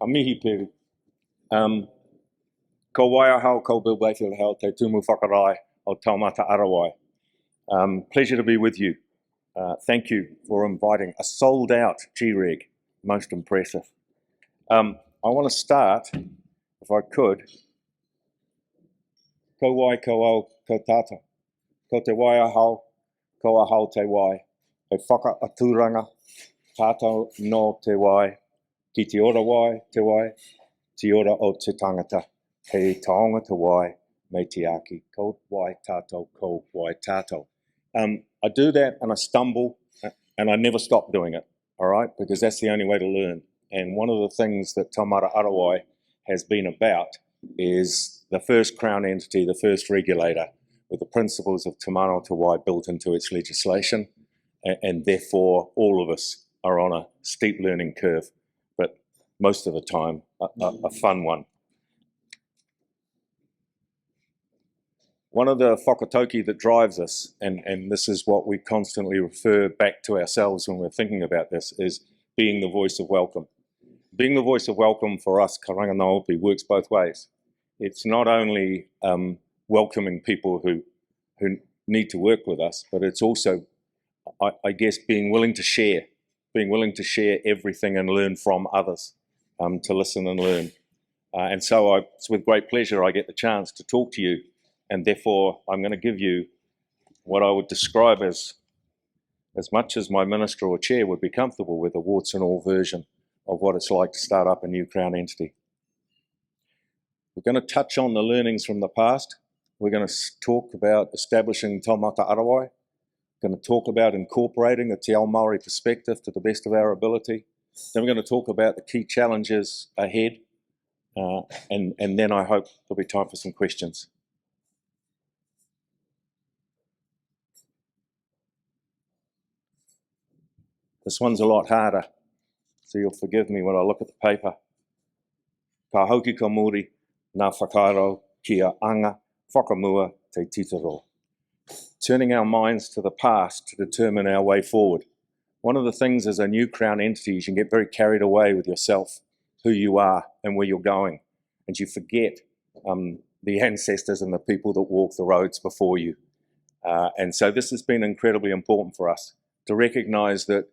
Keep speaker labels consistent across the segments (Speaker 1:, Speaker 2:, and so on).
Speaker 1: A mihi peri. Ko waiahau, ko Bill Bayfield hau te tumu whakarai o Taumata Arowai. Pleasure to be with you. Thank you for inviting a sold-out G-Reg. Most impressive. I want to start, if I could, ko wai, ko au, ko tata. Ko te waiahau, ko ahau te wai. He whakaaturanga, tātou no te wai. Ki te ora wai, te ora o te tangata. Hei taonga te wai, me te aki. Ko wai tātou, ko wai tātou. I do that and I stumble and I never stop doing it, all right? Because that's the only way to learn. And one of the things that Taumata Arowai has been about is the first Crown entity, the first regulator, with the principles of Te Mano Te Wai built into its legislation. And therefore, all of us are on a steep learning curve, but most of the time, a fun one. One of the whakatauki that drives us, and this is what we constantly refer back to ourselves when we're thinking about this, is being the voice of welcome. Being the voice of welcome for us, Karanga Naopi, works both ways. It's not only welcoming people who need to work with us, but it's also, I guess, being willing to share everything and learn from others, to listen and learn. And so it's with great pleasure I get the chance to talk to you. And therefore, I'm going to give you what I would describe as much as my minister or chair would be comfortable with, a warts and all version of what it's like to start up a new Crown entity. We're going to touch on the learnings from the past. We're going to talk about establishing Taumata Arowai. We're going to talk about incorporating a Te Ao Māori perspective to the best of our ability. Then we're going to talk about the key challenges ahead. And then I hope there'll be time for some questions. This one's a lot harder, so you'll forgive me when I look at the paper. Ka hauki ka muri, nā whakaaro kia anga, whakamua te titaro. Turning our minds to the past to determine our way forward. One of the things as a new Crown entity is you can get very carried away with yourself, who you are and where you're going, and you forget the ancestors and the people that walk the roads before you. And so this has been incredibly important for us to recognise that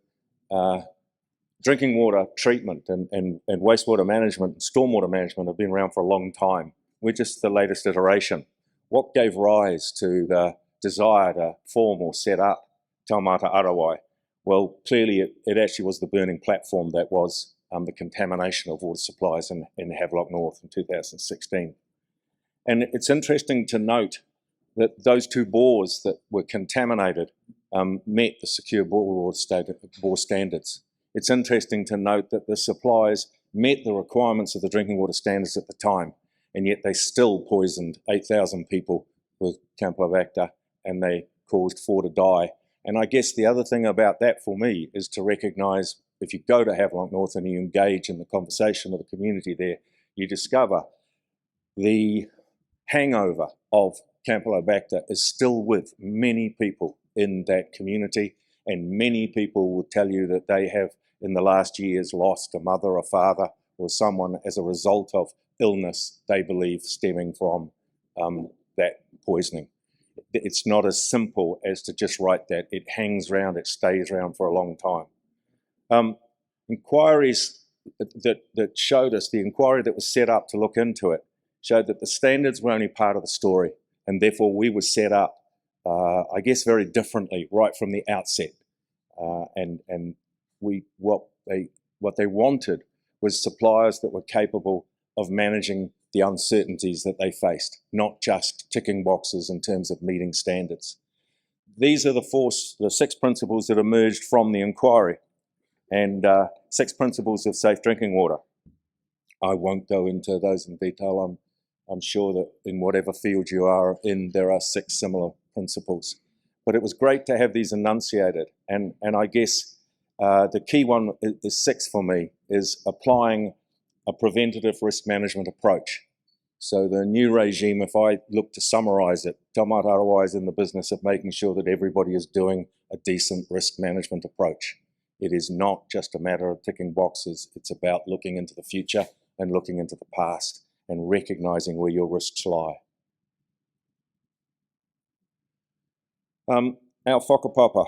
Speaker 1: drinking water treatment and wastewater management and stormwater management have been around for a long time. We're just the latest iteration. What gave rise to the desire to form or set up Taumata Arowai? Well, clearly it actually was the burning platform that was the contamination of water supplies in Havelock North in 2016. And it's interesting to note that those two bores that were contaminated met the secure bore standards. It's interesting to note that the supplies met the requirements of the drinking water standards at the time, and yet they still poisoned 8,000 people with Campylobacter, and they caused 4 to die. And I guess the other thing about that for me is to recognise, if you go to Havelock North and you engage in the conversation with the community there, you discover the hangover of Campylobacter is still with many people in that community, and many people will tell you that they have in the last years lost a mother, a father, or someone as a result of illness they believe stemming from that poisoning. It's not as simple as to just write that. It hangs around, it stays around for a long time. Inquiries that showed us, the inquiry that was set up to look into it, showed that the standards were only part of the story, and therefore we were set up, I guess, very differently right from the outset. And what they wanted was suppliers that were capable of managing the uncertainties that they faced, not just ticking boxes in terms of meeting standards. These are the 6 principles that emerged from the inquiry, and 6 principles of safe drinking water. I won't go into those in detail. I'm sure that in whatever field you are in, there are 6 similar principles. But it was great to have these enunciated, and I guess the key one is 6 for me, is applying a preventative risk management approach. So the new regime, if I look to summarise it, Taumata Arowai is in the business of making sure that everybody is doing a decent risk management approach. It is not just a matter of ticking boxes, it's about looking into the future and looking into the past and recognising where your risks lie. Our whakapapa,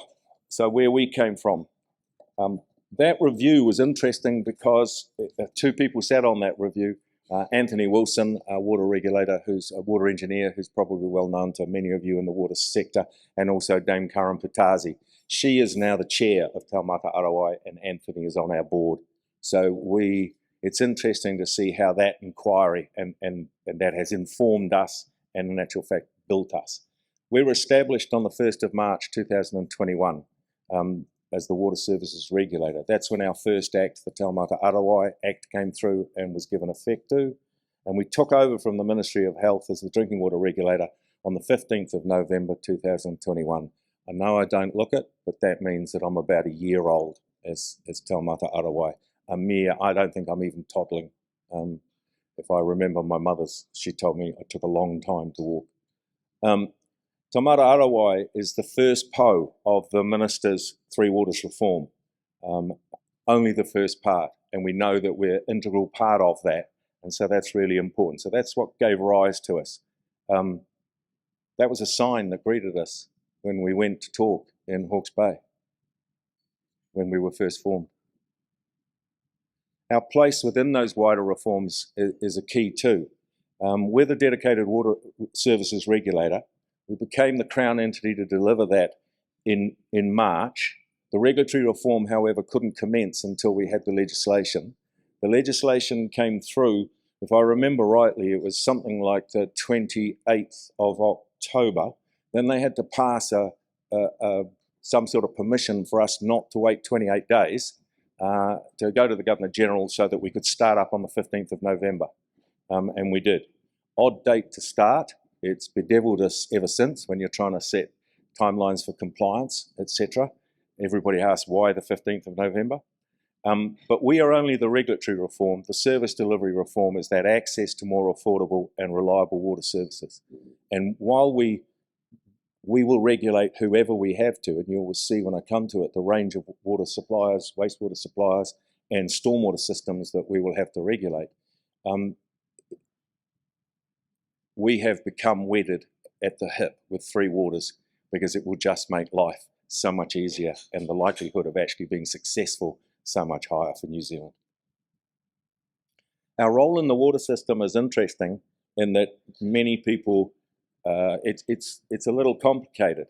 Speaker 1: so where we came from. That review was interesting because two people sat on that review. Anthony Wilson, a water regulator, who's a water engineer, who's probably well known to many of you in the water sector, and also Dame Karen Putazi. She is now the chair of Taumata Arowai, and Anthony is on our board. So it's interesting to see how that inquiry and that has informed us and in actual fact built us. We were established on the 1st of March 2021 as the Water Services Regulator. That's when our first act, the Taumata Arowai Act, came through and was given effect to. And we took over from the Ministry of Health as the Drinking Water Regulator on the 15th of November 2021. I know I don't look it, but that means that I'm about a year old as Taumata Arowai. I don't think I'm even toddling. If I remember my mother's, she told me I took a long time to walk. Taumata Arowai is the first po of the Minister's Three Waters reform, only the first part, and we know that we're an integral part of that, and so that's really important. So that's what gave rise to us. That was a sign that greeted us when we went to talk in Hawke's Bay, when we were first formed. Our place within those wider reforms is a key too. We're the dedicated water services regulator. We became the Crown entity to deliver that in March. The regulatory reform, however, couldn't commence until we had the legislation. The legislation came through, if I remember rightly, it was something like the 28th of October. Then they had to pass some sort of permission for us not to wait 28 days to go to the Governor-General so that we could start up on the 15th of November, and we did. Odd date to start. It's bedeviled us ever since when you're trying to set timelines for compliance, etc. Everybody asks why the 15th of November. But we are only the regulatory reform. The service delivery reform is that access to more affordable and reliable water services. And while we will regulate whoever we have to, and you will see when I come to it, the range of water suppliers, wastewater suppliers, and stormwater systems that we will have to regulate, we have become wedded at the hip with Three Waters because it will just make life so much easier and the likelihood of actually being successful so much higher for New Zealand. Our role in the water system is interesting in that many people, it's a little complicated.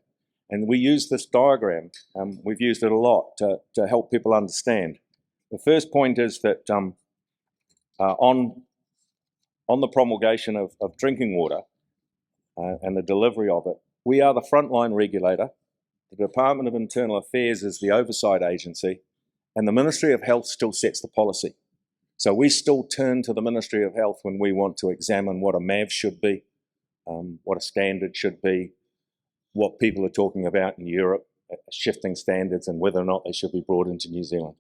Speaker 1: And we use this diagram, we've used it a lot to help people understand. The first point is that on the promulgation of drinking water and the delivery of it, we are the frontline regulator. The Department of Internal Affairs is the oversight agency, and the Ministry of Health still sets the policy. So we still turn to the Ministry of Health when we want to examine what a MAV should be, what a standard should be, what people are talking about in Europe, shifting standards and whether or not they should be brought into New Zealand.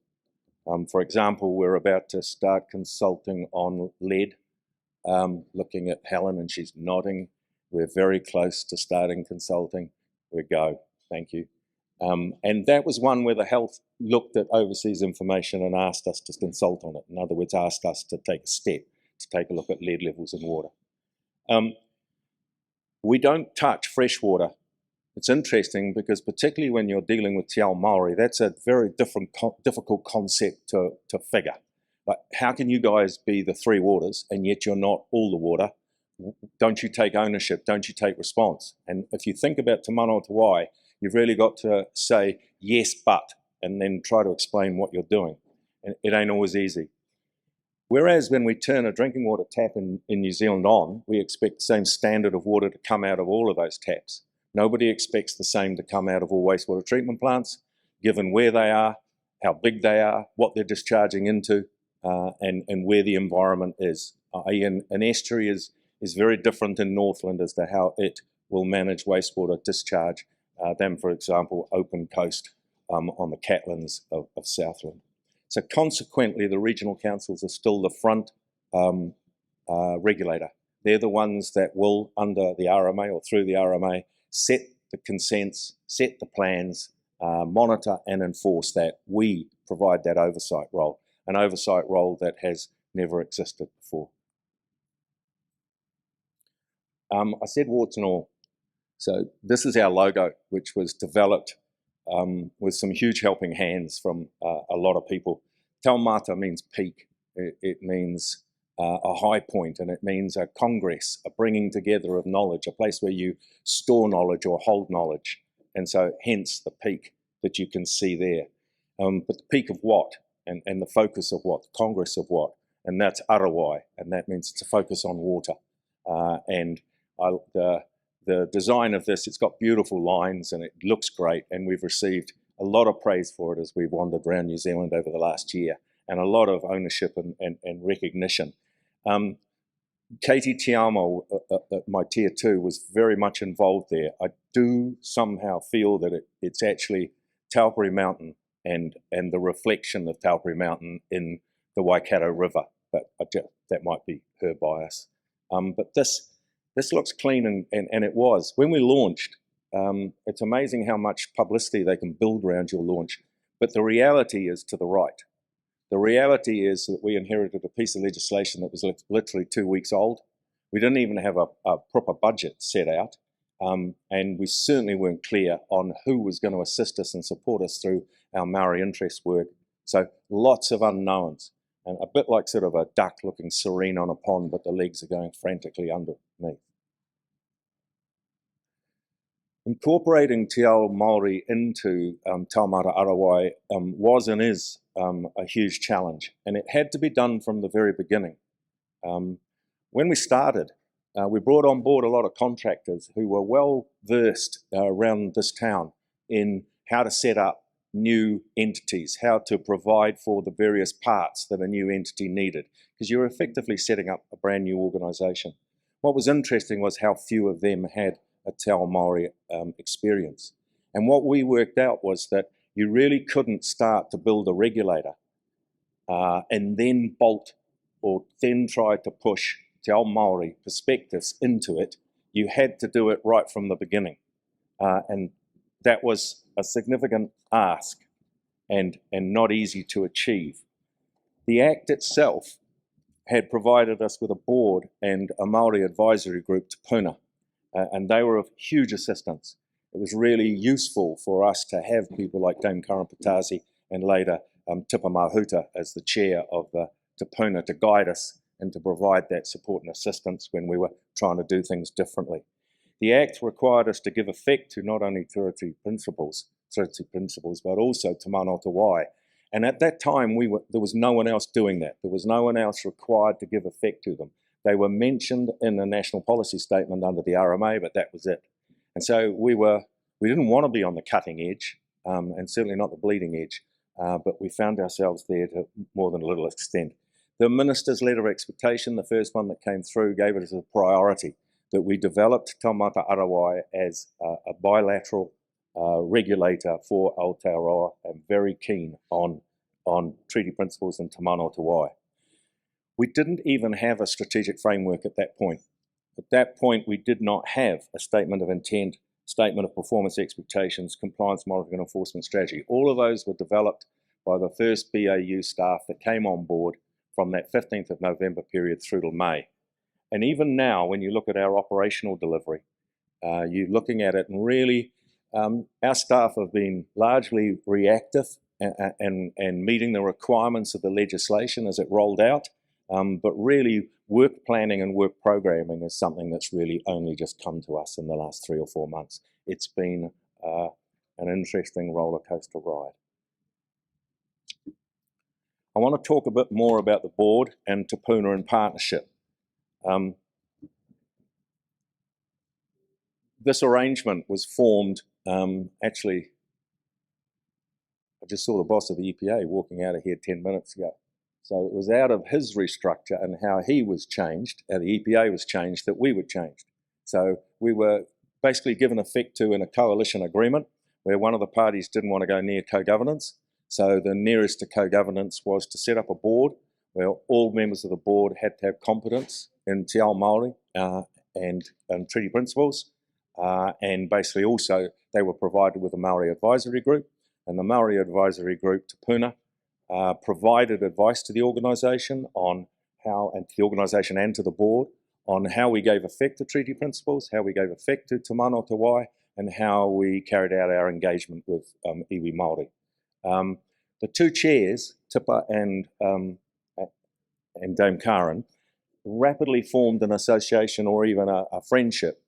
Speaker 1: For example, we're about to start consulting on lead, looking at Helen and she's nodding. We're very close to starting consulting. We go, thank you. And that was one where the health looked at overseas information and asked us to consult on it. In other words, asked us to take a step, to take a look at lead levels in water. We don't touch fresh water. It's interesting because particularly when you're dealing with Te Ao Māori, that's a very difficult concept to figure. Like, how can you guys be the Three Waters and yet you're not all the water? Don't you take ownership? Don't you take response? And if you think about Te Mana o Te Wai, you've really got to say yes, but, and then try to explain what you're doing. And it ain't always easy. Whereas when we turn a drinking water tap in New Zealand on, we expect the same standard of water to come out of all of those taps. Nobody expects the same to come out of all wastewater treatment plants, given where they are, how big they are, what they're discharging into, and where the environment is. An estuary is very different in Northland as to how it will manage wastewater discharge than, for example, open coast on the Catlins of Southland. So consequently, the regional councils are still the front regulator. They're the ones that will, under the RMA or through the RMA, set the consents, set the plans, monitor and enforce that. We provide that oversight role, an oversight role that has never existed before. I said warts and all. So this is our logo, which was developed with some huge helping hands from a lot of people. Taumata means peak. It means a high point, and it means a congress, a bringing together of knowledge, a place where you store knowledge or hold knowledge. And so hence the peak that you can see there. But the peak of what? And the focus of what? The congress of what? And that's Arowai, and that means it's a focus on water. The design of this, it's got beautiful lines and it looks great, and we've received a lot of praise for it as we've wandered around New Zealand over the last year, and a lot of ownership and recognition. Katie Tiamo, my tier 2, was very much involved there. I do somehow feel that it's actually Taupiri Mountain and the reflection of Taupiri Mountain in the Waikato River, but that might be her bias. But this looks clean, and it was. When we launched, it's amazing how much publicity they can build around your launch, but the reality is to the right. The reality is that we inherited a piece of legislation that was literally 2 weeks old. We didn't even have a proper budget set out, and we certainly weren't clear on who was going to assist us and support us through our Maori interest work. So lots of unknowns, and a bit like sort of a duck looking serene on a pond, but the legs are going frantically underneath. Incorporating Te Ao Māori into Taumata Arowai was and is a huge challenge, and it had to be done from the very beginning. When we started, we brought on board a lot of contractors who were well versed around this town in how to set up new entities, how to provide for the various parts that a new entity needed, because you're effectively setting up a brand new organisation. What was interesting was how few of them had a Te Ao Māori experience. And what we worked out was that you really couldn't start to build a regulator and then bolt or then try to push Te Ao Māori perspectives into it. You had to do it right from the beginning. And that was a significant ask and not easy to achieve. The Act itself had provided us with a board and a Māori advisory group, Te Puna, and they were of huge assistance. It was really useful for us to have people like Dame Karapatasi and later Tipa Mahuta as the chair of the Te Puna to guide us and to provide that support and assistance when we were trying to do things differently. The Act required us to give effect to not only treaty principles, but also Te Mana o Te Wai. And at that time, there was no one else doing that. There was no one else required to give effect to them. They were mentioned in the national policy statement under the RMA, but that was it. And so we didn't want to be on the cutting edge, and certainly not the bleeding edge, but we found ourselves there to more than a little extent. The Minister's Letter of Expectation, the first one that came through, gave it as a priority that we developed Taumata Arowai as a bilateral regulator for Aotearoa and very keen on treaty principles and Te Mana o Te Wai. We didn't even have a strategic framework at that point. At that point, we did not have a statement of intent, statement of performance expectations, compliance, monitoring and enforcement strategy. All of those were developed by the first BAU staff that came on board from that 15th of November period through to May. And even now, when you look at our operational delivery, you're looking at it and really, our staff have been largely reactive and meeting the requirements of the legislation as it rolled out. But really, work planning and work programming is something that's really only just come to us in the last 3 or 4 months. It's been an interesting roller coaster ride. I want to talk a bit more about the board and Te Puna in partnership. This arrangement was formed, actually, I just saw the boss of the EPA walking out of here 10 minutes ago. So it was out of his restructure and how he was changed, how the EPA was changed, that we were changed. So we were basically given effect to in a coalition agreement where one of the parties didn't want to go near co-governance. So the nearest to co-governance was to set up a board where all members of the board had to have competence in Te Ao Māori and treaty principles. And basically also they were provided with a Māori advisory group, and the Māori advisory group, Te Puna, provided advice to the organisation on how, and to the organisation and to the board, on how we gave effect to treaty principles, how we gave effect to Te Mano Te Wai, and how we carried out our engagement with iwi Māori. The two chairs, Tipa and Dame Karen, rapidly formed an association or even a friendship.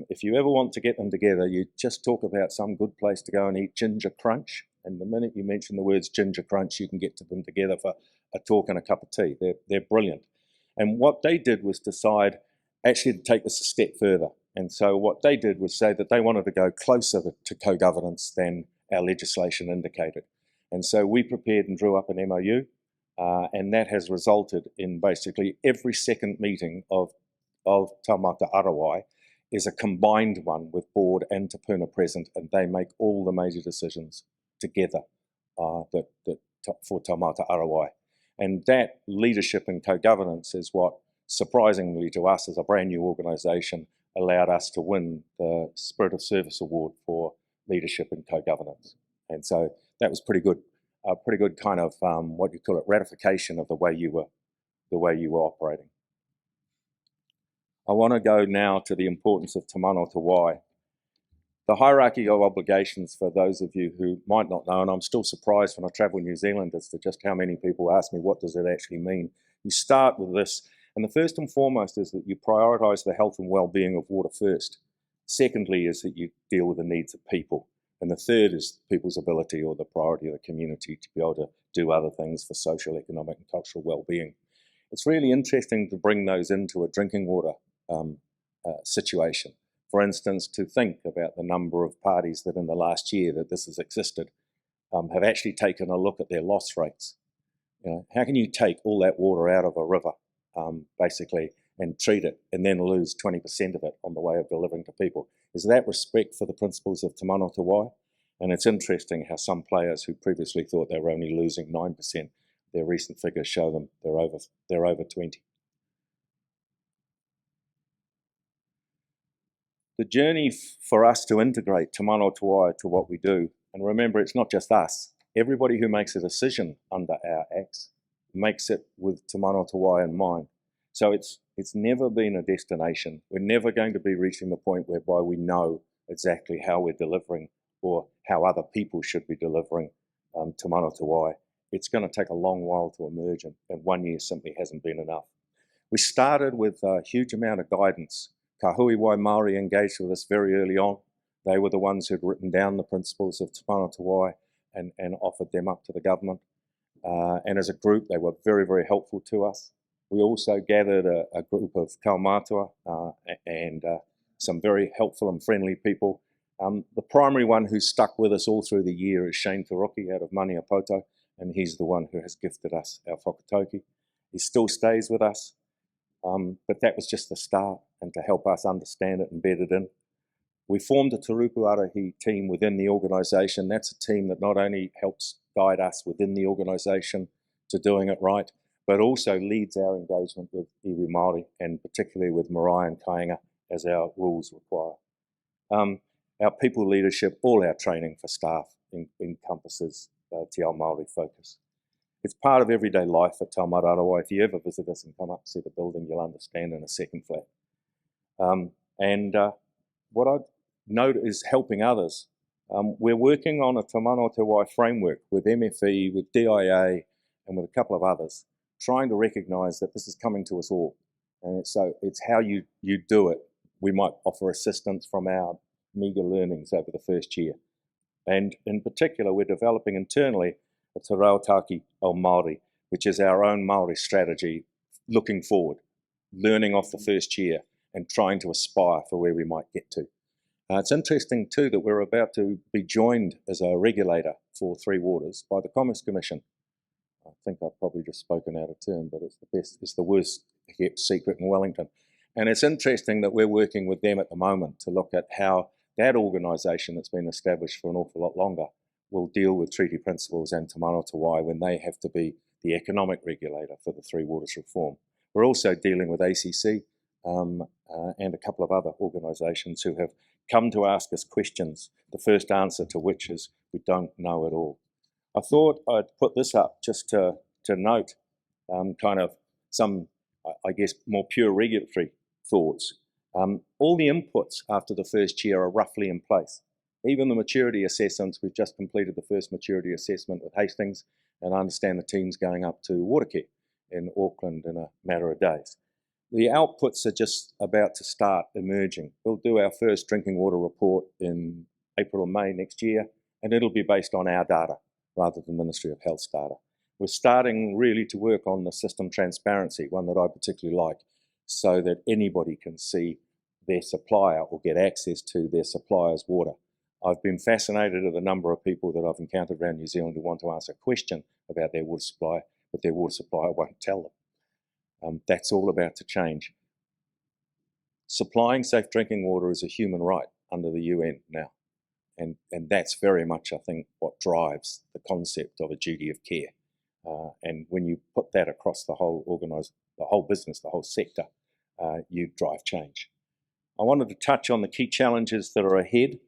Speaker 1: If you ever want to get them together, you just talk about some good place to go and eat ginger crunch. And the minute you mention the words ginger crunch, you can get to them together for a talk and a cup of tea. They're brilliant. And what they did was decide actually to take this a step further. And so what they did was say that they wanted to go closer to co-governance than our legislation indicated. And so we prepared and drew up an MOU. And that has resulted in basically every second meeting of Taumata Arowai is a combined one with Board and Te Puna present, and they make all the major decisions together for Taumata Arowai. And that leadership and co-governance is what, surprisingly to us as a brand new organisation, allowed us to win the Spirit of Service Award for leadership and co-governance. And so that was pretty good. A pretty good kind of what you call it, ratification of the way you were operating. I want to go now to the importance of Te Mano Te Wai. The hierarchy of obligations, for those of you who might not know, and I'm still surprised when I travel New Zealand as to just how many people ask me what does it actually mean. You start with this, and the first and foremost is that you prioritise the health and well-being of water first. Secondly is that you deal with the needs of people. And the third is people's ability or the priority of the community to be able to do other things for social, economic and cultural well-being. It's really interesting to bring those into a drinking water situation. For instance, to think about the number of parties that in the last year that this has existed have actually taken a look at their loss rates. You know, how can you take all that water out of a river, basically, and treat it and then lose 20% of it on the way of delivering to people? Is that respect for the principles of Te Mano Te Wai? And it's interesting how some players who previously thought they were only losing 9%, their recent figures show them they're over 20. The journey for us to integrate Te Mano Te Wai to what we do, and remember it's not just us, everybody who makes a decision under our acts makes it with Te Mano Te Wai in mind. So it's never been a destination. We're never going to be reaching the point whereby we know exactly how we're delivering or how other people should be delivering Te Mano Te Wai. It's going to take a long while to emerge, and 1 year simply hasn't been enough. We started with a huge amount of guidance. Ka Hui Wai Māori engaged with us very early on. They were the ones who'd written down the principles of Te Mano Te Wai and offered them up to the government. And as a group, they were very, very helpful to us. We also gathered a group of kaumātua and some very helpful and friendly people. The primary one who stuck with us all through the year is Shane Taroki out of Maniapoto, and he's the one who has gifted us our whakatauki. He still stays with us, but that was just the start, and to help us understand it and bed it in. We formed a Te Rupu Arahi team within the organisation. That's a team that not only helps guide us within the organisation to doing it right, but also leads our engagement with iwi Māori, and particularly with marae and kāinga, as our rules require. Our people leadership, all our training for staff encompasses Te Ao Māori focus. It's part of everyday life at Taumata Arowai. If you ever visit us and come up and see the building, you'll understand in a second flat. What I note is helping others. We're working on a Te Mano Te Wai framework with MFE, with DIA, and with a couple of others, trying to recognise that this is coming to us all. And so it's how you do it. We might offer assistance from our meagre learnings over the first year. And in particular, we're developing internally a Te Rauataki Ao Māori, which is our own Māori strategy, looking forward, learning off the first year and trying to aspire for where we might get to. It's interesting too that we're about to be joined as a regulator for Three Waters by the Commerce Commission. I think I've probably just spoken out of turn, but it's the worst kept secret in Wellington. And it's interesting that we're working with them at the moment to look at how that organisation that's been established for an awful lot longer will deal with treaty principles and Te Mano Te Wai when they have to be the economic regulator for the Three Waters reform. We're also dealing with ACC and a couple of other organisations who have come to ask us questions, the first answer to which is we don't know at all. I thought I'd put this up just to note kind of some, I guess, more pure regulatory thoughts. All the inputs after the first year are roughly in place. Even the maturity assessments, we've just completed the first maturity assessment with Hastings, and I understand the team's going up to Watercare in Auckland in a matter of days. The outputs are just about to start emerging. We'll do our first drinking water report in April or May next year, and it'll be based on our data rather than Ministry of Health's data. We're starting really to work on the system transparency, one that I particularly like, so that anybody can see their supplier or get access to their supplier's water. I've been fascinated at the number of people that I've encountered around New Zealand who want to ask a question about their water supply, but their water supplier won't tell them. That's all about to change. Supplying safe drinking water is a human right under the UN now. And that's very much, I think, what drives the concept of a duty of care. And when you put that across the whole business, the whole sector, you drive change. I wanted to touch on the key challenges that are ahead.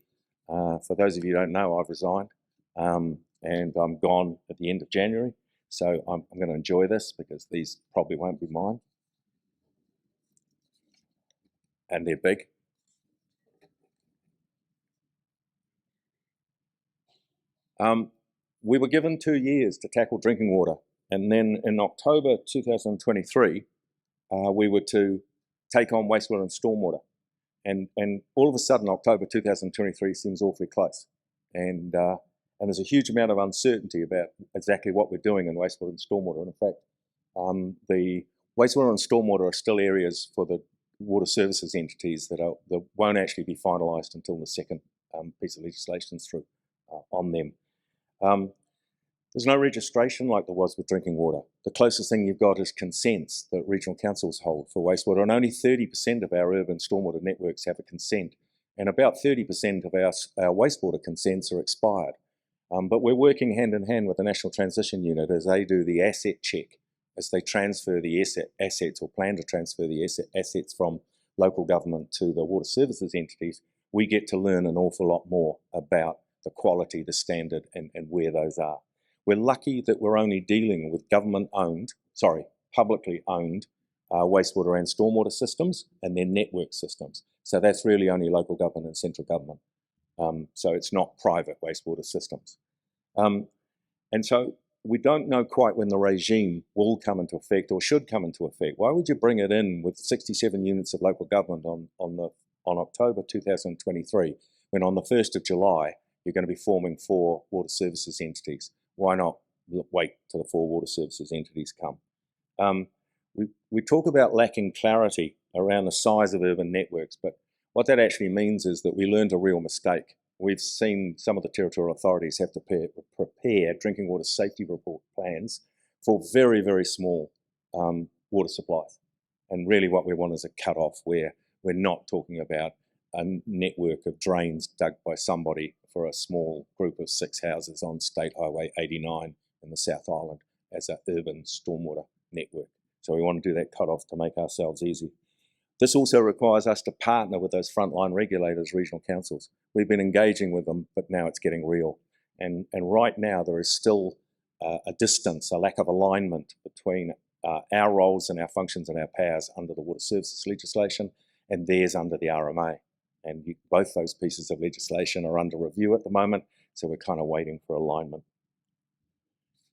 Speaker 1: For those of you who don't know, I've resigned and I'm gone at the end of January. So I'm going to enjoy this because these probably won't be mine. And they're big. We were given 2 years to tackle drinking water. And then in October 2023, we were to take on wastewater and stormwater. And all of a sudden, October 2023 seems awfully close. And there's a huge amount of uncertainty about exactly what we're doing in wastewater and stormwater. And in fact, the wastewater and stormwater are still areas for the water services entities that won't actually be finalised until the second piece of legislation is through on them. There's no registration like there was with drinking water. The closest thing you've got is consents that regional councils hold for wastewater, and only 30% of our urban stormwater networks have a consent, and about 30% of our wastewater consents are expired. But we're working hand in hand with the National Transition Unit as they do the asset check, as they transfer the assets or plan to transfer the assets from local government to the water services entities. We get to learn an awful lot more about the quality, the standard, and where those are. We're lucky that we're only dealing with publicly owned wastewater and stormwater systems and their network systems. So that's really only local government and central government. So it's not private wastewater systems. And so we don't know quite when the regime will come into effect or should come into effect. Why would you bring it in with 67 units of local government on October 2023 when on the 1st of July you're going to be forming 4 water services entities? Why not wait till the 4 water services entities come? We talk about lacking clarity around the size of urban networks, but what that actually means is that we learned a real mistake. We've seen some of the territorial authorities have to prepare drinking water safety report plans for very, very small water supplies. And really what we want is a cut-off where we're not talking about a network of drains dug by somebody for a small group of 6 houses on State Highway 89 in the South Island as an urban stormwater network. So we want to do that cut-off to make ourselves easy. This also requires us to partner with those frontline regulators, regional councils. We've been engaging with them, but now it's getting real. And right now there is still a distance, a lack of alignment between our roles and our functions and our powers under the water services legislation and theirs under the RMA. And both those pieces of legislation are under review at the moment, so we're kind of waiting for alignment.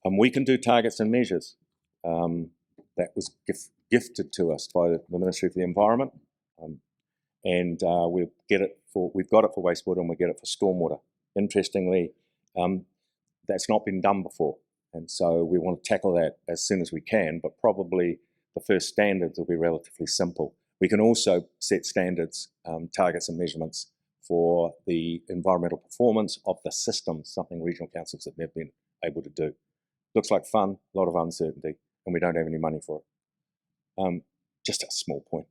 Speaker 1: We can do targets and measures. That was gifted to us by the Ministry of the Environment, and we've got it for wastewater and we get it for stormwater. Interestingly, that's not been done before, and so we want to tackle that as soon as we can, but probably the first standards will be relatively simple. We can also set standards, targets and measurements for the environmental performance of the system, something regional councils have never been able to do. Looks like fun, a lot of uncertainty, and we don't have any money for it. Just a small point.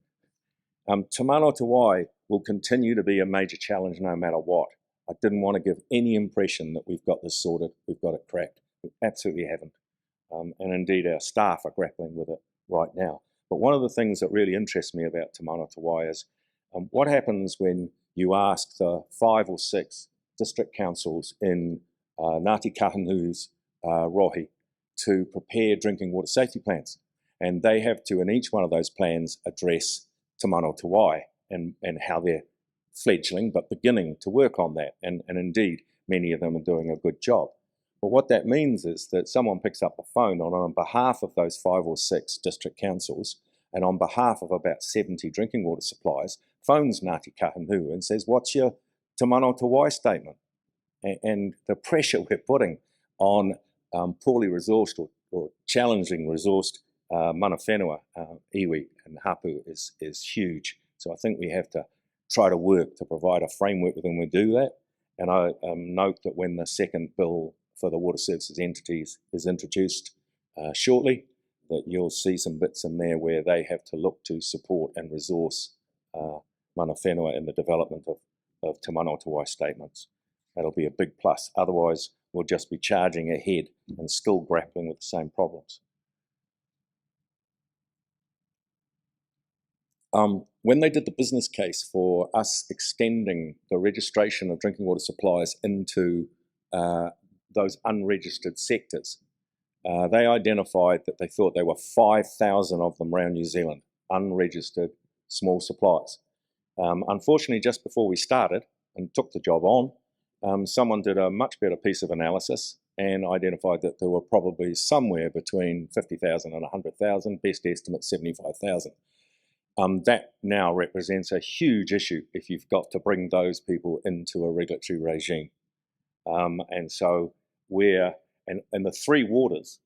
Speaker 1: Taumata Arowai will continue to be a major challenge no matter what. I didn't want to give any impression that we've got this sorted, we've got it cracked. We absolutely haven't. and indeed our staff are grappling with it right now. But one of the things that really interests me about Taumata Arowai is what happens when you ask the 5 or 6 district councils in Ngāti Kahunu's rohi to prepare drinking water safety plans. And they have to, in each one of those plans, address Taumata Arowai and how they're fledgling, but beginning to work on that. And indeed, many of them are doing a good job. But what that means is that someone picks up the phone on behalf of those 5 or 6 district councils and on behalf of about 70 drinking water suppliers, phones Ngāti Kahunu and says, what's your Taumata Arowai statement? And the pressure we're putting on poorly resourced or challenging resourced mana whenua, iwi and hapu is huge. So I think we have to try to work to provide a framework within we do that. And I note that when the second bill for the water services entities is introduced shortly, that you'll see some bits in there where they have to look to support and resource mana whenua in the development of Te Manawatawai statements. That'll be a big plus. Otherwise, we'll just be charging ahead and still grappling with the same problems. When they did the business case for us extending the registration of drinking water suppliers into those unregistered sectors, they identified that they thought there were 5,000 of them around New Zealand, unregistered small suppliers. Unfortunately, just before we started and took the job on, someone did a much better piece of analysis and identified that there were probably somewhere between 50,000 and 100,000, best estimate 75,000. That now represents a huge issue if you've got to bring those people into a regulatory regime. And so and the Three Waters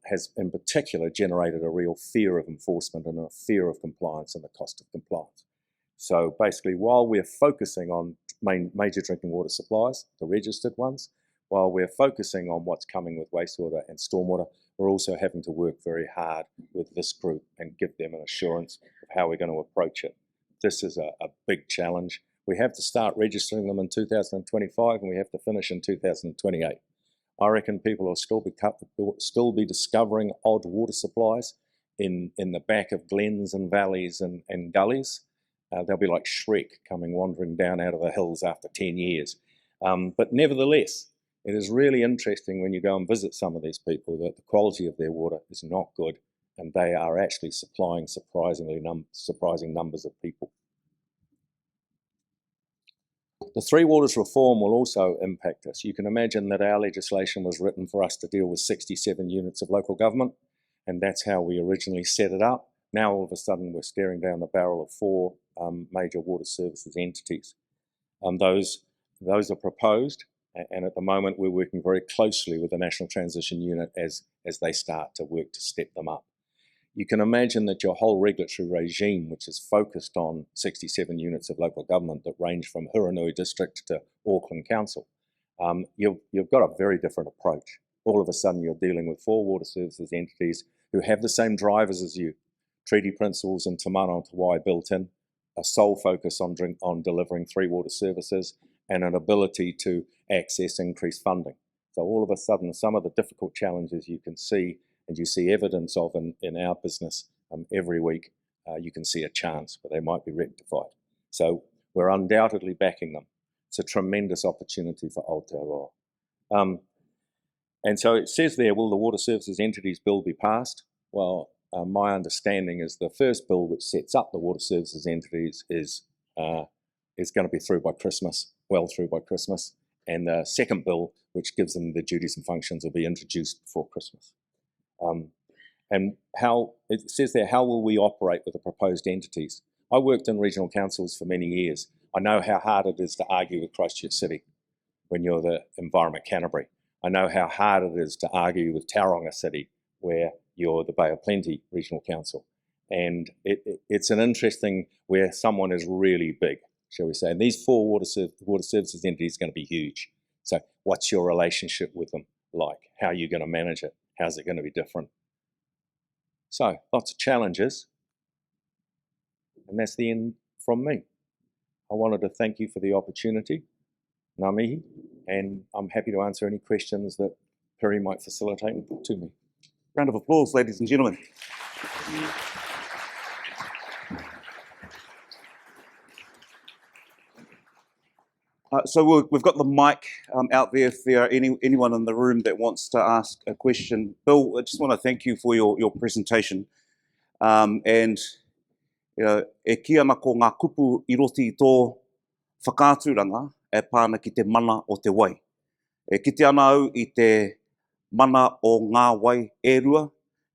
Speaker 1: has in particular generated a real fear of enforcement and a fear of compliance and the cost of compliance. So basically, while we're focusing on major drinking water supplies, the registered ones, while we're focusing on what's coming with wastewater and stormwater, we're also having to work very hard with this group and give them an assurance of how we're going to approach it. This is a big challenge. We have to start registering them in 2025 and we have to finish in 2028. I reckon people will still be discovering odd water supplies in the back of glens and valleys and gullies. They'll be like Shrek coming wandering down out of the hills after 10 years. But nevertheless, it is really interesting when you go and visit some of these people that the quality of their water is not good and they are actually supplying surprising numbers of people. The Three Waters reform will also impact us. You can imagine that our legislation was written for us to deal with 67 units of local government, and that's how we originally set it up. Now all of a sudden we're staring down the barrel of 4 major water services entities. Those are proposed, and at the moment we're working very closely with the National Transition Unit as they start to work to step them up. You can imagine that your whole regulatory regime, which is focused on 67 units of local government that range from Huranui District to Auckland Council, you've got a very different approach. All of a sudden you're dealing with 4 water services entities who have the same drivers as you, treaty principles and Taumata Arowai built in, a sole focus on delivering 3 water services, and an ability to access increased funding. So all of a sudden, some of the difficult challenges you can see, and you see evidence of in our business every week, you can see a chance, but they might be rectified. So we're undoubtedly backing them. It's a tremendous opportunity for Aotearoa. And so it says there, will the Water Services Entities Bill be passed? Well, my understanding is the first bill which sets up the water services entities is going to be through by Christmas, well through by Christmas. And the second bill, which gives them the duties and functions, will be introduced before Christmas. And how it says there, how will we operate with the proposed entities? I worked in regional councils for many years. I know how hard it is to argue with Christchurch City when you're the Environment Canterbury. I know how hard it is to argue with Tauranga City where you're the Bay of Plenty Regional Council. And it's an interesting where someone is really big, shall we say. And these 4 water services entities are going to be huge. So what's your relationship with them like? How are you going to manage it? How's it going to be different? So lots of challenges. And that's the end from me. I wanted to thank you for the opportunity, ngā mihi, and I'm happy to answer any questions that Piri might facilitate and put to me.
Speaker 2: Round of applause, ladies and gentlemen. So we've got the mic out there if there are anyone in the room that wants to ask a question. Bill, I just want to thank you for your presentation. And e kia mako ngā kupu I roti I tō whakāturanga e pāna ki te mana o te wai. E kite ana au I te mana o ngā wai e rua,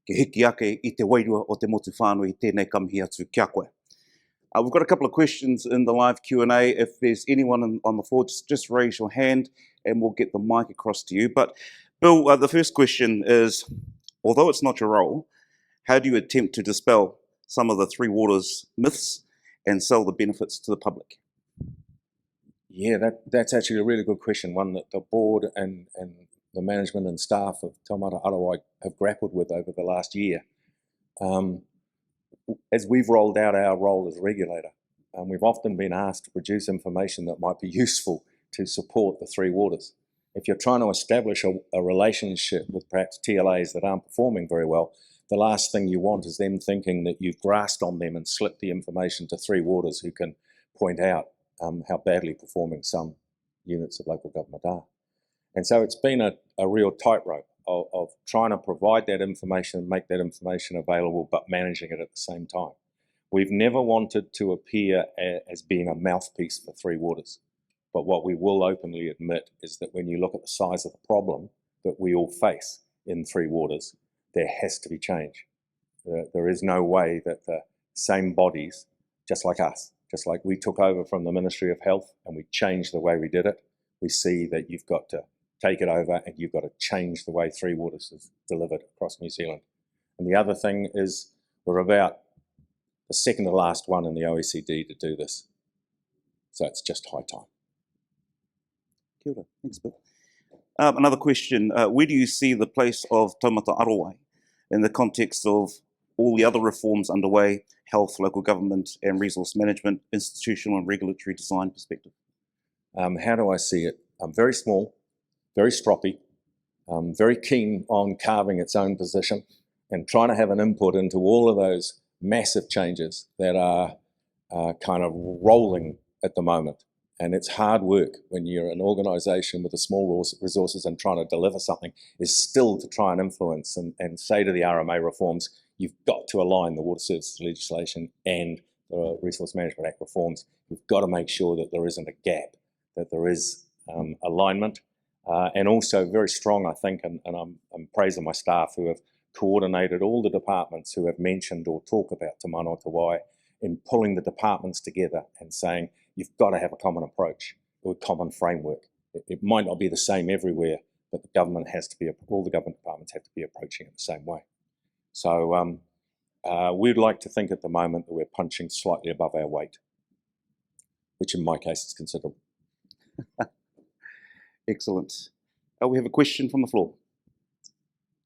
Speaker 2: ke hiki ake I te wairua o te motu whānui I tēnei kamihi atu kia koe. We've got a couple of questions in the live Q&A. If there's anyone on the floor, just raise your hand and we'll get the mic across to you. But Bill, the first question is, although it's not your role, how do you attempt to dispel some of the Three Waters myths and sell the benefits to the public?
Speaker 1: Yeah, that's actually a really good question, one that the board and the management and staff of Taumata Arowai have grappled with over the last year. As we've rolled out our role as regulator, we've often been asked to produce information that might be useful to support the Three Waters. If you're trying to establish a relationship with perhaps TLAs that aren't performing very well, the last thing you want is them thinking that you've grasped on them and slipped the information to Three Waters who can point out how badly performing some units of local government are. And so it's been a real tightrope of trying to provide that information and make that information available, but managing it at the same time. We've never wanted to appear as being a mouthpiece for Three Waters, but what we will openly admit is that when you look at the size of the problem that we all face in Three Waters, there has to be change. There is no way that the same bodies, just like us, just like we took over from the Ministry of Health and we changed the way we did it, we see that you've got to take it over and you've got to change the way Three Waters is delivered across New Zealand. And the other thing is we're about the second to last one in the OECD to do this. So it's just high time.
Speaker 2: Kia ora. Thanks, Bill. Another question, where do you see the place of Taumata Arowai in the context of all the other reforms underway, health, local government and resource management, institutional and regulatory design perspective?
Speaker 1: How do I see it? Very small, very stroppy, very keen on carving its own position and trying to have an input into all of those massive changes that are kind of rolling at the moment. And it's hard work when you're an organisation with a small resources and trying to deliver something, is still to try and influence and say to the RMA reforms, you've got to align the water services legislation and the Resource Management Act reforms. You've got to make sure that there isn't a gap, that there is alignment. And also very strong, I think, and I'm praising my staff who have coordinated all the departments who have mentioned or talk about Te Mana o Te Wai in pulling the departments together and saying, you've got to have a common approach or a common framework. It might not be the same everywhere, but the government has to be, all the government departments have to be approaching it the same way. So we'd like to think at the moment that we're punching slightly above our weight, which in my case is considerable.
Speaker 2: Excellent. We have a question from the floor.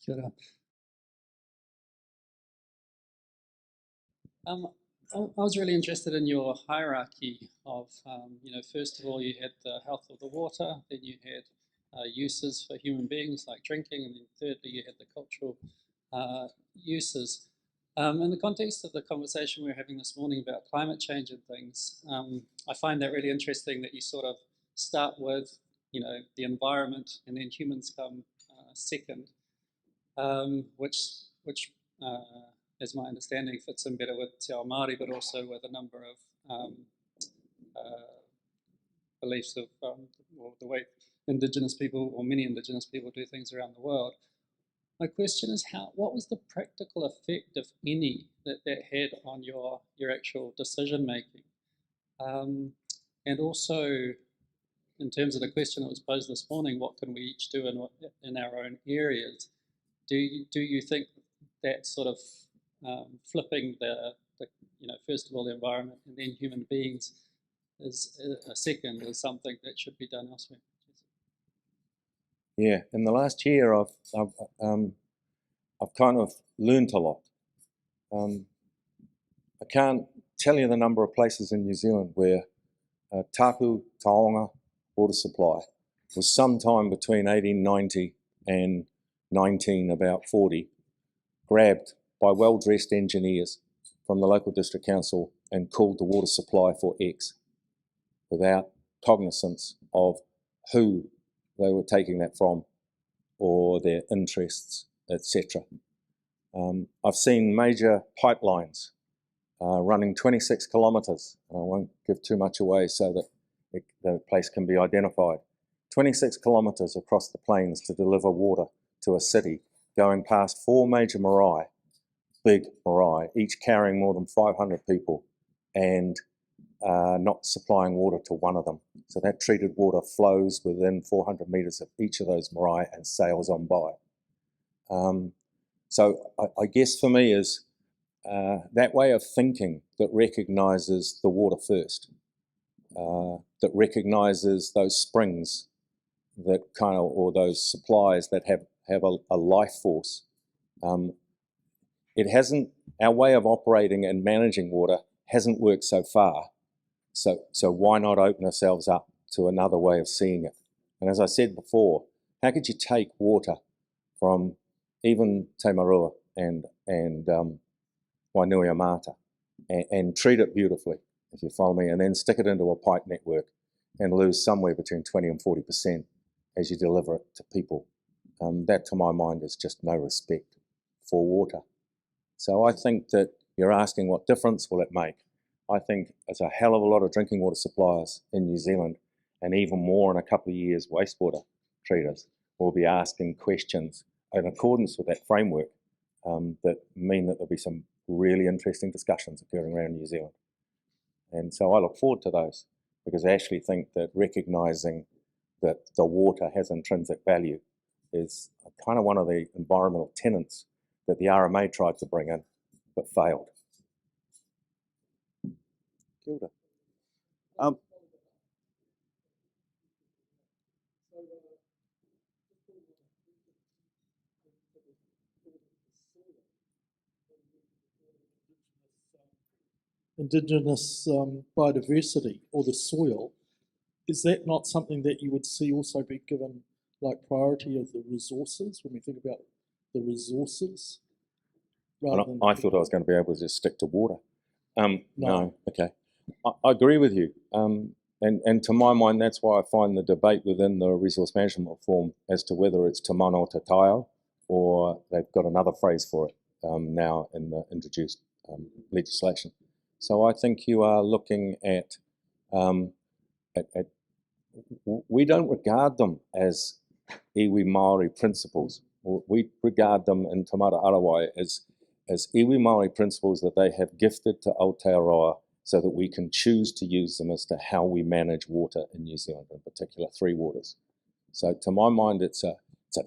Speaker 3: Kia ora. I was really interested in your hierarchy of, first of all, you had the health of the water, then you had uses for human beings like drinking, and then thirdly, you had the cultural uses. In the context of the conversation we were having this morning about climate change and things, I find that really interesting that you sort of start with, the environment, and then humans come second, which as my understanding, fits in better with Te Ao Māori, but also with a number of beliefs of the way indigenous people, or many indigenous people, do things around the world. My question is, what was the practical effect, if any, that had on your actual decision making? And also, in terms of the question that was posed this morning, what can we each do in our own areas? Do you think that sort of flipping the first of all the environment and then human beings is a second, is something that should be done elsewhere?
Speaker 1: Yeah, in the last year I've kind of learned a lot. I can't tell you the number of places in New Zealand where tapu taonga water supply was sometime between 1890 and about 1940 grabbed by well-dressed engineers from the local district council and called the water supply for X without cognizance of who they were taking that from or their interests, etc. I've seen major pipelines running 26 kilometres, and I won't give too much away so that the place can be identified. 26 kilometres across the plains to deliver water to a city, going past 4 major marae, big marae, each carrying more than 500 people, and not supplying water to one of them. So that treated water flows within 400 metres of each of those marae and sails on by. So I guess for me is that way of thinking that recognises the water first, that recognises those springs that kind of, or those supplies that have a life force. It hasn't, our way of operating and managing water hasn't worked so far. So why not open ourselves up to another way of seeing it? And as I said before, how could you take water from even Te Marua and Wainuiomata and treat it beautifully, if you follow me, and then stick it into a pipe network and lose somewhere between 20 and 40% as you deliver it to people? That, to my mind, is just no respect for water. So I think that you're asking what difference will it make. I think there's a hell of a lot of drinking water suppliers in New Zealand, and even more in a couple of years, wastewater treaters will be asking questions in accordance with that framework that mean that there'll be some really interesting discussions occurring around New Zealand. And so I look forward to those, because I actually think that recognising that the water has intrinsic value is kind of one of the environmental tenets that the RMA tried to bring in, but failed.
Speaker 2: Kia ora.
Speaker 4: Indigenous biodiversity or the soil, is that not something that you would see also be given like priority of the resources when we think about the resources?
Speaker 1: And I thought I was going to be able to just stick to water. No, okay. I agree with you. And to my mind, that's why I find the debate within the resource management reform as to whether it's te mana o te taio or they've got another phrase for it now in the introduced legislation. So I think you are looking at we don't regard them as iwi Māori principles. We regard them in Taumata Arowai as iwi Māori principles that they have gifted to Aotearoa so that we can choose to use them as to how we manage water in New Zealand, in particular 3 waters. So to my mind, it's a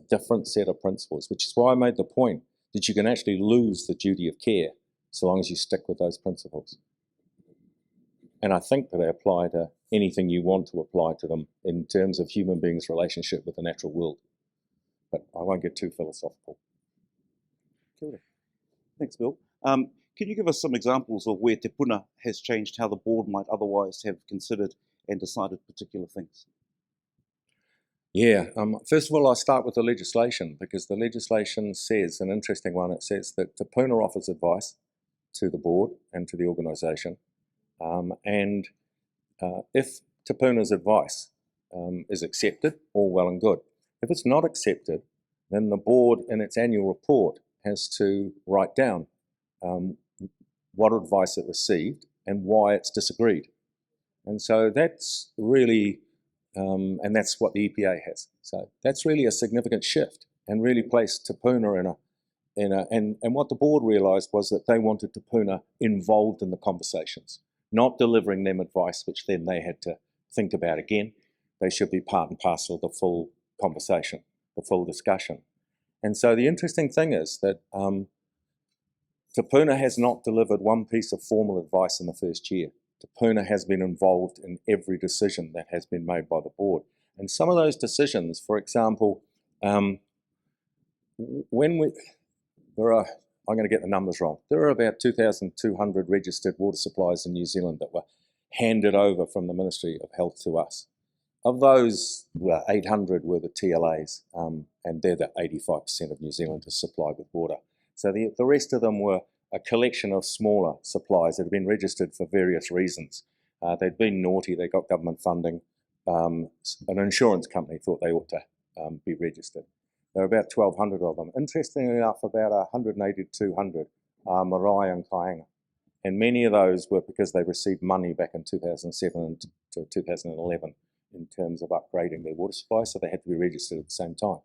Speaker 1: different set of principles, which is why I made the point that you can actually lose the duty of care so long as you stick with those principles. And I think that they apply to anything you want to apply to them in terms of human beings' relationship with the natural world. But I won't get too philosophical.
Speaker 2: Kia ora. Thanks, Bill. Can you give us some examples of where Te Puna has changed how the board might otherwise have considered and decided particular things?
Speaker 1: Yeah, first of all, I'll start with the legislation, because the legislation says, an interesting one, it says that Te Puna offers advice to the board and to the organisation. If Te Puna's advice is accepted, all well and good. If it's not accepted, then the board in its annual report has to write down what advice it received and why it's disagreed. And so that's really, and that's what the EPA has. So that's really a significant shift and really placed Te Puna and what the board realised was that they wanted Te Puna involved in the conversations, not delivering them advice which then they had to think about again. They should be part and parcel of the full conversation, the full discussion. And so the interesting thing is that Te Puna has not delivered one piece of formal advice in the first year. Te Puna has been involved in every decision that has been made by the board. And some of those decisions, for example, I'm going to get the numbers wrong. There are about 2,200 registered water supplies in New Zealand that were handed over from the Ministry of Health to us. Of those, 800 were the TLAs, and they're the 85% of New Zealand is supplied with water. So the rest of them were a collection of smaller suppliers that had been registered for various reasons. They'd been naughty, they got government funding. An insurance company thought they ought to be registered. There were about 1,200 of them. Interestingly enough, about 180 to 200 are marae and kāinga. And many of those were because they received money back in 2007 to 2011 in terms of upgrading their water supply, so they had to be registered at the same time.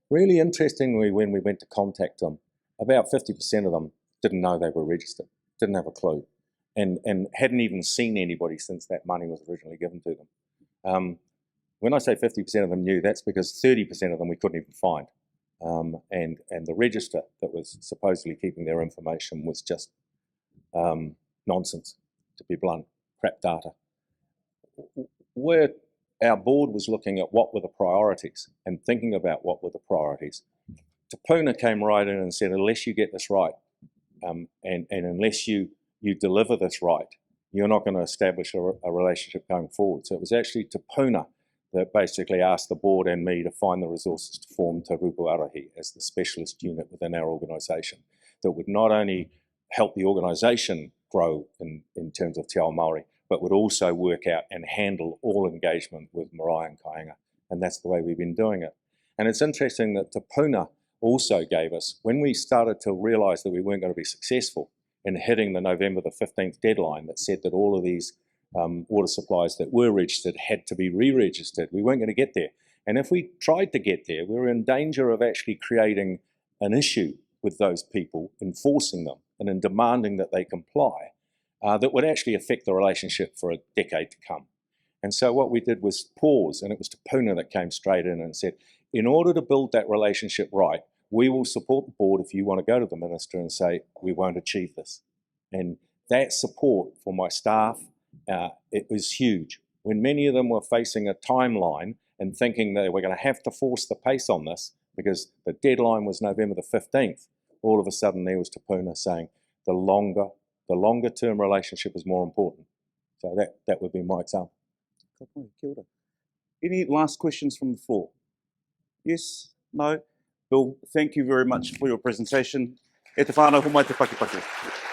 Speaker 1: Really interestingly, when we went to contact them, about 50% of them didn't know they were registered, didn't have a clue, and hadn't even seen anybody since that money was originally given to them. When I say 50% of them knew, that's because 30% of them we couldn't even find. And the register that was supposedly keeping their information was just nonsense, to be blunt, crap data. Where our board was looking at what were the priorities and thinking about what were the priorities, Te Puna came right in and said, unless you get this right, and unless you deliver this right, you're not going to establish a relationship going forward. So it was actually Te Puna that basically asked the board and me to find the resources to form Te Rupu Arahi as the specialist unit within our organisation that would not only help the organisation grow in terms of Te Ao Māori, but would also work out and handle all engagement with marae and kāinga. And that's the way we've been doing it. And it's interesting that Te Puna also gave us, when we started to realise that we weren't going to be successful in hitting the November the 15th deadline that said that all of these water supplies that were registered had to be re-registered, we weren't going to get there. And if we tried to get there, we were in danger of actually creating an issue with those people, enforcing them, and in demanding that they comply, that would actually affect the relationship for a decade to come. And so what we did was pause, and it was Te Puna that came straight in and said, in order to build that relationship right, we will support the board if you want to go to the minister and say, we won't achieve this. And that support for my staff, it was huge. When many of them were facing a timeline and thinking that we're going to have to force the pace on this because the deadline was November the 15th, all of a sudden there was Te Puna saying the longer term relationship is more important. So that would be my example.
Speaker 2: Kia ora. Any last questions from the floor? Yes? No? Bill, thank you very much for your presentation. E te whānau, ho mai te paki.